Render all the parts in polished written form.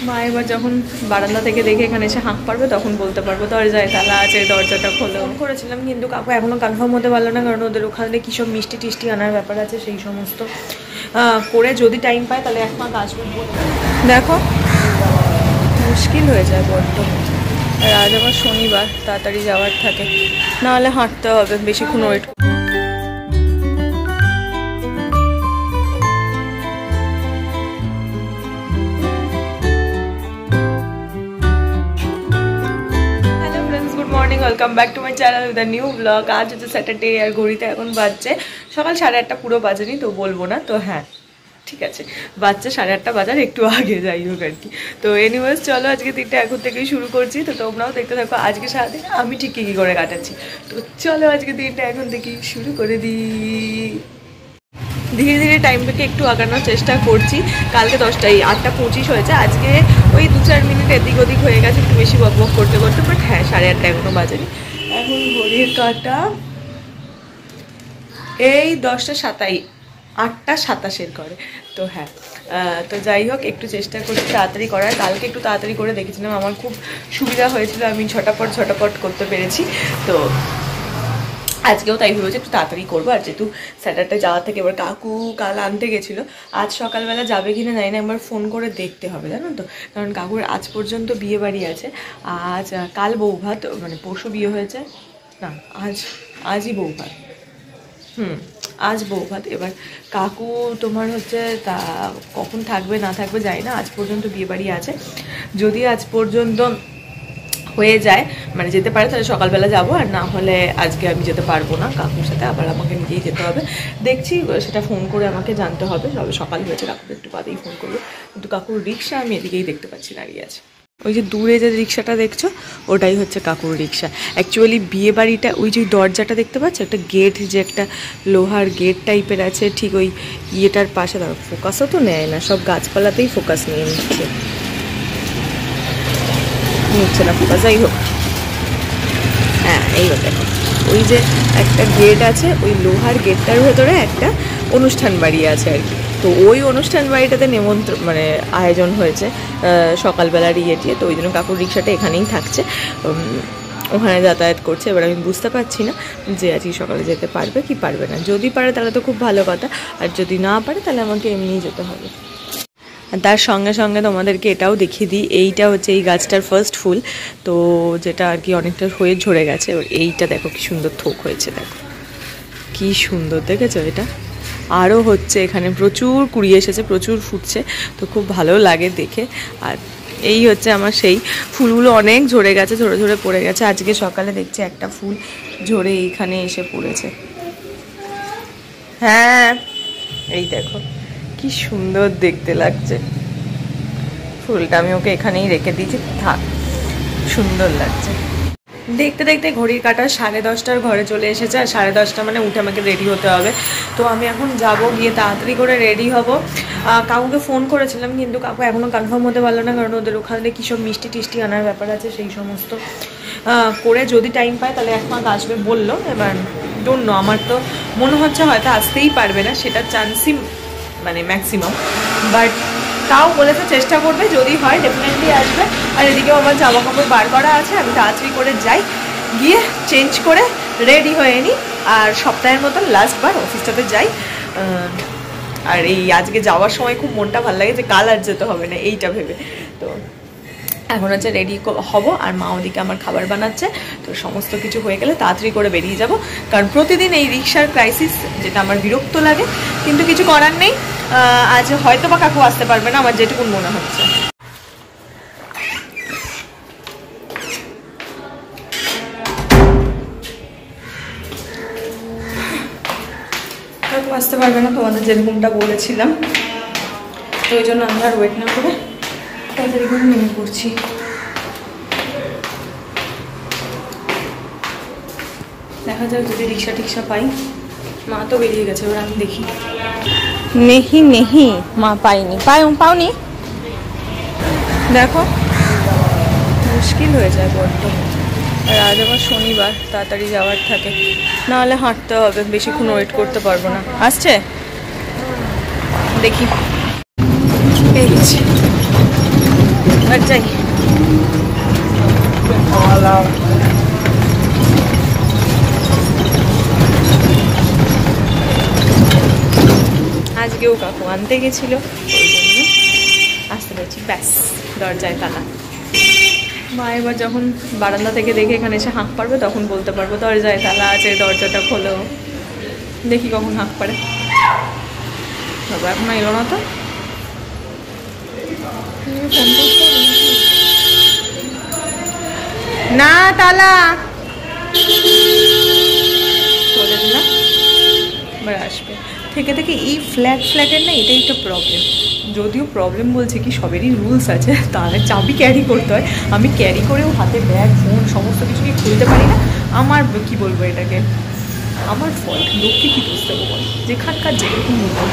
মা এবার যখন বারান্দা থেকে দেখে এখানে এসে হাঁক পারবে তখন বলতে পারবো দরজায় তালা আছে, দরজাটা খোলো। ফোন করেছিলাম কিন্তু কাকু এখনও কনফার্ম হতে পারলো না, কারণ ওদের ওখানে কী সব মিষ্টি টিষ্টি আনার ব্যাপার আছে, সেই সমস্ত করে যদি টাইম পায় তাহলে এক মাস আসবে। দেখো মুশকিল হয়ে যায় বড্ড। আর আজ আবার শনিবার, তাড়াতাড়ি যাওয়ার থাকে, নাহলে হাঁটতে হবে বেশিক্ষণ wait. Welcome back to my channel with a new blog. আজ হচ্ছে স্যাটারডে আর ঘড়িতে এখন বাজছে সকাল 8:30, পুরো বাজেনি তো বলবো না, তো হ্যাঁ ঠিক আছে বাজছে 8:30 বাজার একটু আগে, যাই হোক আর কি। তো এনিওয়েজ চলো আজকে দিনটা এখন থেকেই শুরু করছি, তো তোমরাও দেখতে থাকো আজকে সারাদিন আমি ঠিক কী করে কাটাচ্ছি। তো চলো আজকে দিনটা এখন থেকেই শুরু করে দিই। ধীরে ধীরে টাইমটাকে একটু আগানোর চেষ্টা করছি। কালকে 8:25 হয়েছে, আজকে ওই 2-4 মিনিট এদিক ওদিক হয়ে গেছে, একটু বেশি বকবক করতে করতে। বাট হ্যাঁ 8:30 এখনো বাজেনি। এখন ঘড়ির কাঁটা এই 8:27 করে। তো হ্যাঁ তো যাই হোক একটু চেষ্টা করছি তাড়াতাড়ি করার। কালকে একটু তাড়াতাড়ি করে দেখেছিলাম, আমার খুব সুবিধা হয়েছিল, আমি ঝটাপট করতে পেরেছি। তো আজকেও তাই ভেবেছি একটু তাড়াতাড়ি করবো। আর যেহেতু স্যাটারডে যাওয়া থেকে এবার কাকু কাল আনতে গেছিলো, আজ সকালবেলা যাবে কিনা জানি না, একবার ফোন করে দেখতে হবে জানো তো, কারণ কাকুর আজ পর্যন্ত বিয়ে বাড়ি আছে। আজ কাল বৌভাত, মানে পরশু বিয়ে হয়েছে না, আজই বৌভাত, আজ বৌভাত। এবার কাকু তোমার হচ্ছে তা কখন থাকবে না থাকবে জানি না, আজ পর্যন্ত বিয়ে বাড়ি আছে। যদি আজ পর্যন্ত হয়ে যায় মানে যেতে পারে তাহলে সকালবেলা যাবো, আর না হলে আজকে আমি যেতে পারবো না, কাকুর সাথে আবার আমাকে নিজেই যেতে হবে। দেখছি সেটা ফোন করে আমাকে জানতে হবে। সকাল হয়েছে, কাকুকে একটু বাদেই ফোন করবো। কিন্তু কাকুর রিক্সা আমি এদিকেই দেখতে পাচ্ছি দাঁড়িয়ে আছে, ওই যে দূরে যে রিক্সাটা দেখছো ওটাই হচ্ছে কাকুর রিক্সা। অ্যাকচুয়ালি বিয়ে বাড়িটা ওই যে দরজাটা দেখতে পাচ্ছ, একটা গেট, যে একটা লোহার গেট টাইপের আছে, ঠিক ওই ইয়েটার পাশে। দাঁড়ো, ফোকাসও তো নেয় না, সব গাছপালাতেই ফোকাস নিয়ে নিচ্ছে না ফোকাস, যাই হোক। হ্যাঁ এইবার দেখো ওই যে একটা গেট আছে, ওই লোহার গেটটার ভেতরে একটা অনুষ্ঠান বাড়ি আছে আর কি। তো ওই অনুষ্ঠান বাড়িটাতে নিমন্ত্রণ মানে আয়োজন হয়েছে সকালবেলার ইয়েটিয়ে, তো ওই জন্য কাকুর রিক্সাটা এখানেই থাকছে, ওখানে যাতায়াত করছে। এবার আমি বুঝতে পারছি না যে আজকে সকালে যেতে পারবে কি পারবে না। যদি পারে তাহলে তো খুব ভালো কথা, আর যদি না পারে তাহলে আমাকে এমনিই যেতে হবে। তার সঙ্গে সঙ্গে তোমাদেরকে এটাও দেখিয়ে দিই, এইটা হচ্ছে এই গাছটার ফার্স্ট ফুল, তো যেটা আর কি অনেকটা হয়ে ঝরে গেছে। এইটা দেখো কি সুন্দর থোক হয়েছে, দেখো কি সুন্দর দেখেছো। এটা আরও হচ্ছে, এখানে প্রচুর কুড়ি এসেছে, প্রচুর ফুটছে, তো খুব ভালো লাগে দেখে। আর এই হচ্ছে আমার সেই ফুলগুলো, অনেক ঝরে গেছে, ঝরে পড়ে গেছে। আজকে সকালে দেখছি একটা ফুল ঝরে এইখানে এসে পড়েছে। হ্যাঁ এই দেখো কি সুন্দর দেখতে লাগছে ফুলটা, আমি ওকে এখানেই রেখে দিয়েছি, থাক, সুন্দর লাগছে দেখতে দেখতে। ঘড়ির কাঁটা 10:30 ঘরে চলে এসেছে, আর 10:30 মানে উঠে আমাকে রেডি হতে হবে। তো আমি এখন যাব, গিয়ে তাড়াতাড়ি করে রেডি হব। কাকুকে ফোন করেছিলাম কিন্তু কাকু এখনও কনফার্ম হতে পারলো না, কারণ ওদের ওখানে কী সব মিষ্টি টিষ্টি আনার ব্যাপার আছে, সেই সমস্ত করে যদি টাইম পায় তাহলে এক মাস আসবে বললো। এবার ডোন্ট নো, আমার তো মনে হচ্ছে হয়তো আসতেই পারবে না, সেটা চান্সই মানে ম্যাক্সিমাম, বাট তাও বলেছে চেষ্টা করবে, যদি হয় ডেফিনেটলি আসবে। আর এদিকেও আমার জামা কাপড় বার করা আছে, আমি তাড়াতাড়ি করে যাই, গিয়ে চেঞ্জ করে রেডি হয়ে নিই, আর সপ্তাহের মতন লাস্টবার অফিসটাতে যাই। আর এই আজকে যাওয়ার সময় খুব মনটা ভালো লাগে যে কাল আর যেতে হবে না, এইটা ভেবে। তো এখন হচ্ছে রেডি হব, আর মা ওদিকে আমার খাবার বানাচ্ছে। তো সমস্ত কিছু হয়ে গেলে তাড়াতাড়ি করে বেরিয়ে যাব, কারণ প্রতিদিন এই রিক্সার ক্রাইসিস, যেটা আমার বিরক্ত লাগে, কিন্তু কিছু করার নেই। আজ হয়তো বা কাকু আসতে পারবে না, আমার যেটুকু মনে হচ্ছে। কাকু আসতে পারবে না, তোমাদের যেরকমটা বলেছিলাম, তো ওই জন্য আমরা ওয়েট না করে তাড়াতাড়ি করে নেমে পড়ছি। দেখা যাক যদি রিক্সা টিক্সা পাই। মা তো বেরিয়ে গেছে, এবার আমি দেখি। নেহি মা পাইনি, পাওনি। দেখো মুশকিল হয়ে যায় বড্ড। আর আজ আবার শনিবার, তাড়াতাড়ি যাওয়ার থাকে, নাহলে হাঁটতে হবে, বেশিক্ষণ ওয়েট করতে পারবো না। আসছে দেখি, এই গেছে। এবার যাই। আজকেও কাকু আনতে গেছিল, ওই জন্য আসতে পেরেছি। ব্যাস, দরজায় তালা। মা এবার যখন বারান্দা থেকে দেখে এখানে এসে হাঁক পারবে তখন বলতে পারবো দরজায় তালা আছে, দরজাটা খোলো। দেখি কখন হাঁক পারে। বাবা এখন এলো না তো, না তালা বলে দিলাম, এবার আসবে। থেকে থেকে এই ফ্ল্যাটের না এটাই একটা প্রবলেম। যদিও প্রবলেম বলছে কি সবেরই রুলস আছে, তাহলে চাবি ক্যারি করতে হয়। আমি ক্যারি করেও হাতে ব্যাগ ফোন সমস্ত কিছুকে খুলতে পারি না। আমার কি বলবো, এটাকে আমার ফল্ট, লোককে কি দোষ দেবো বল, যেখানকার যেরকম মতো।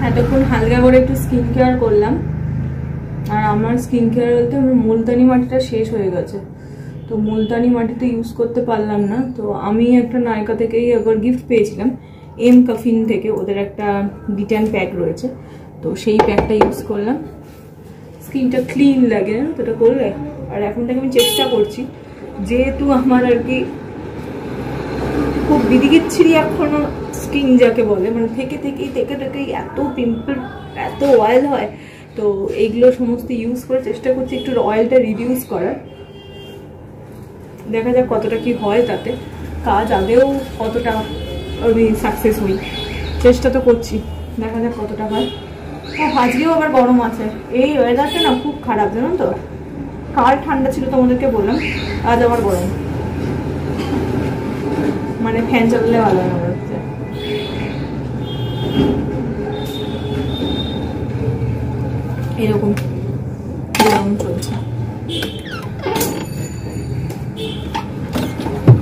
এতক্ষণ হালকা করে একটু স্কিন কেয়ার করলাম। আর আমার স্কিন কেয়ার বলতে আমার মুলতানি মাটিটা শেষ হয়ে গেছে, তো মুলতানি মাটিতে ইউজ করতে পারলাম না। তো আমি একটা নায়িকা থেকেই একবার গিফট পেয়েছিলাম, এম কাফিন থেকে, ওদের একটা ডিট্যান প্যাক রয়েছে, তো সেই প্যাকটা ইউজ করলাম। স্কিনটা ক্লিন লাগে না তো এটা করলে। আর এখন থেকে আমি চেষ্টা করছি, যেহেতু আমার আর কি খুব বিদিকিচ্ছিরি এখনো স্কিন যাকে বলে, মানে থেকে থেকেই এত পিম্পল এত অয়েল হয়, তো এইগুলো সমস্ত ইউজ করে চেষ্টা করছি একটু অয়েলটা রিডিউস করার। দেখা যাক কতটা কি হয়, তাতে কাজ আদেও কতটা আমি সাকসেস হই। চেষ্টা তো করছি, দেখা যাক কতটা হয়। আজকেও আবার গরম আছে, এই ওয়েদারটা না খুব খারাপ জানো তো। কাল ঠান্ডা ছিল তোমাদেরকে বললাম, আজ আবার গরম, মানে ফ্যান চালালে ভালো হয় মনে হচ্ছে। এরকম গরম চলছে।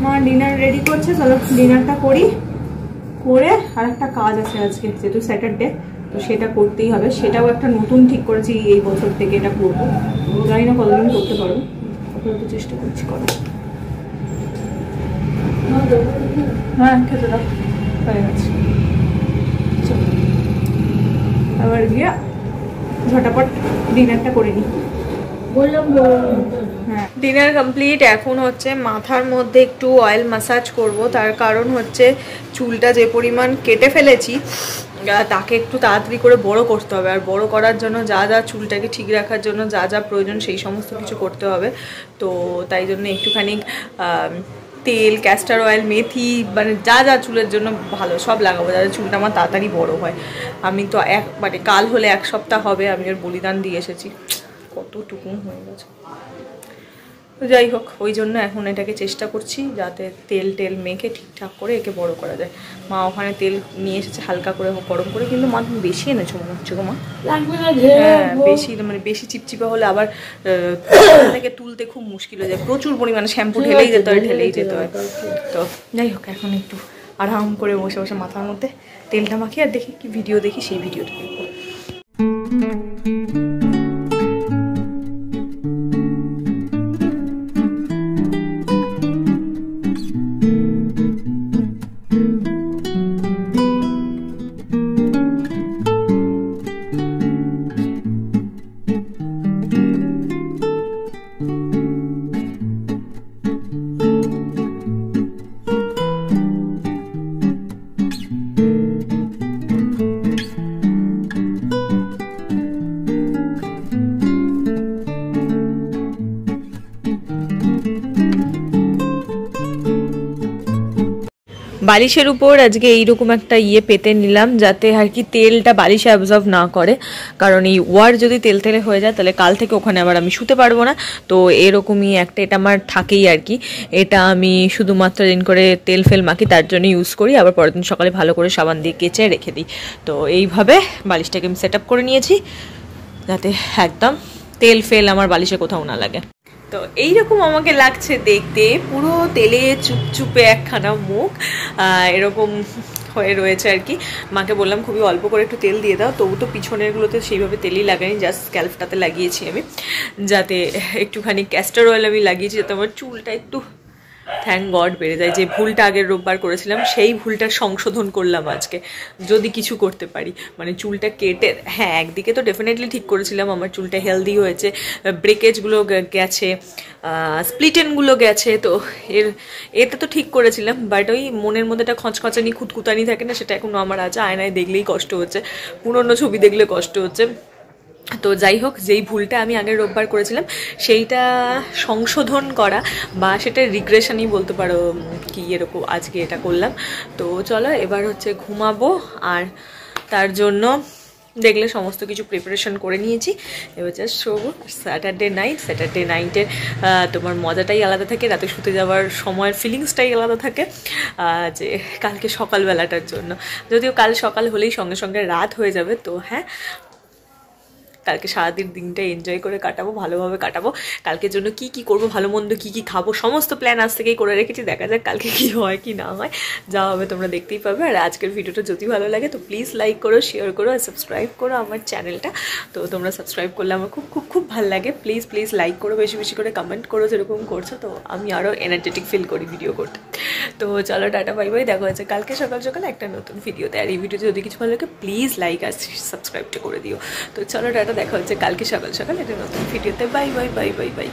মা ডিনার রেডি করছে, চলো ডিনারটা করি। করে আর একটা কাজ আছে আজকে, যেহেতু স্যাটারডে, তো সেটা করতেই হবে। সেটাও একটা নতুন ঠিক করেছি, এই বছর থেকে এটা করবো। জানি না কতদিন করতে পারবো, তো চেষ্টা করছি করার। হ্যাঁ খেতে দাও, হয়ে গেছে। আবার গিয়ে ঝটাপট ডিনারটা করে নিই। হ্যাঁ ডিনার কমপ্লিট। এখন হচ্ছে মাথার মধ্যে একটু অয়েল ম্যাসাজ করব, তার কারণ হচ্ছে চুলটা যে পরিমাণ কেটে ফেলেছি তাকে একটু তাড়াতাড়ি করে বড় করতে হবে। আর বড় করার জন্য যা যা চুলটাকে ঠিক রাখার জন্য যা যা প্রয়োজন সেই সমস্ত কিছু করতে হবে। তো তাই জন্য একটুখানি তেল, ক্যাস্টার অয়েল, মেথি, মানে যা যা চুলের জন্য ভালো সব লাগাবো, যাতে চুলটা আমার তাড়াতাড়ি বড় হয়। আমি তো মানে কাল হলে 1 সপ্তাহ হবে আমি ওর বলিদান দিয়ে এসেছি, কতটুকু হয়ে গেছে। তো যাই হোক, ওই জন্য এখন এটাকে চেষ্টা করছি যাতে তেল মেখে ঠিকঠাক করে একে বড় করা যায়। মা ওখানে তেল নিয়ে এসেছে হালকা করে গরম করে, কিন্তু মা তুমি বেশি এনেছো মনে হচ্ছে গো মা। হ্যাঁ বেশি, মানে বেশি চিপচিপা হলে আবার থেকে তুলতে খুব মুশকিল হয়ে যায়, প্রচুর পরিমাণে শ্যাম্পু ঢেলেই যেতে হয়। তো যাই হোক, এখন একটু আরাম করে বসে বসে মাথার মধ্যে তেলটা মাখি আর দেখি কি ভিডিও দেখি, সেই ভিডিওটা দেখবো। বালিশের উপর আজকে এইরকম একটা পেতে নিলাম, যাতে আর কি তেলটা বালিশে অ্যাবজর্ব না করে, কারণ এই ওয়ার যদি তেলে হয়ে যায় তাহলে কাল থেকে ওখানে আবার আমি শুতে পারবো না। তো এরকমই একটা, এটা আমার থাকেই আর কি। এটা আমি শুধুমাত্র দিন করে তেল ফেল মাখি, তার জন্য ইউজ করি, আবার পরের দিন সকালে ভালো করে সাবান দিয়ে কেচে রেখে দিই। তো এইভাবে বালিশটাকে আমি সেট আপ করে নিয়েছি, যাতে একদম তেল ফেল আমার বালিশে কোথাও না লাগে। তো এইরকম আমাকে লাগছে দেখতে, পুরো তেলে চুপচুপে একখানা মুখ এরকম হয়ে রয়েছে আর কি। মাকে বললাম খুবই অল্প করে একটু তেল দিয়ে দাও, তবু তো পিছনেরগুলোতে সেইভাবে তেলই লাগাইনি, জাস্ট স্ক্যাল্পটাতে লাগিয়েছি আমি, যাতে একটুখানি ক্যাস্টার অয়েল আমি লাগিয়েছি যাতে আমার চুলটা একটু থ্যাংক গড বেড়ে যায়। যে ভুলটা আগের রোববার করেছিলাম সেই ভুলটার সংশোধন করলাম আজকে, যদি কিছু করতে পারি। মানে চুলটা কেটে, হ্যাঁ একদিকে তো ডেফিনেটলি ঠিক করেছিলাম, আমার চুলটা হেলদি হয়েছে, ব্রেকেজগুলো গেছে, স্প্লিটেনগুলো গেছে, তো এটা তো ঠিক করেছিলাম। বাট ওই মনের মধ্যে একটা খচখচানি খুঁতখুতানি থাকে না, সেটা এখনও আমার আছে। আয়নায় দেখলেই কষ্ট হচ্ছে, পুরনো ছবি দেখলে কষ্ট হচ্ছে। তো যাই হোক, যেই ভুলটা আমি আগের রোববার করেছিলাম সেইটা সংশোধন করা, বা সেটা রিগ্রেশনই বলতে পারো, কি এরকম আজকে এটা করলাম। তো চলো এবার হচ্ছে ঘুমাবো, আর তার জন্য দেখলে সমস্ত কিছু প্রিপারেশন করে নিয়েছি। এবার জাস্ট শোবো। স্যাটারডে নাইটের তোমার মজাটাই আলাদা থাকে, রাতে শুতে যাওয়ার সময়ের ফিলিংসটাই আলাদা থাকে, যে কালকে সকালবেলাটার জন্য। যদিও কাল সকাল হলেই সঙ্গে সঙ্গে রাত হয়ে যাবে, তো হ্যাঁ কালকে সারাদিন দিনটা এনজয় করে কাটাবো, ভালোভাবে কাটাবো। কালকের জন্য কি কি করবো, ভালো মন্দ কী কী খাবো, সমস্ত প্ল্যান আজ থেকেই করে রেখেছি। দেখা যাক কালকে কি হয় কি না হয়, যা হবে তোমরা দেখতেই পাবে। আর আজকের ভিডিওটা যদি ভালো লাগে তো প্লিজ লাইক করো, শেয়ার করো, আর সাবস্ক্রাইব করো আমার চ্যানেলটা। তো তোমরা সাবস্ক্রাইব করলে আমার খুব খুব খুব ভালো লাগে। প্লিজ প্লিজ লাইক করো, বেশি বেশি করে কমেন্ট করো, যেরকম করছো, তো আমি আরও এনার্জেটিক ফিল করি ভিডিও করতে। তো চলো টাটা বাই বাই, দেখা হচ্ছে কালকে সকাল সকাল একটা নতুন ভিডিওতে। আর এই ভিডিওতে যদি কিছু ভালো লাগে প্লিজ লাইক আর সাবস্ক্রাইবটা করে দিও। তো চলো টাটা, দেখা হচ্ছে কালকে সকাল সকাল একটা নতুন ভিডিওতে। Bye bye bye bye bye.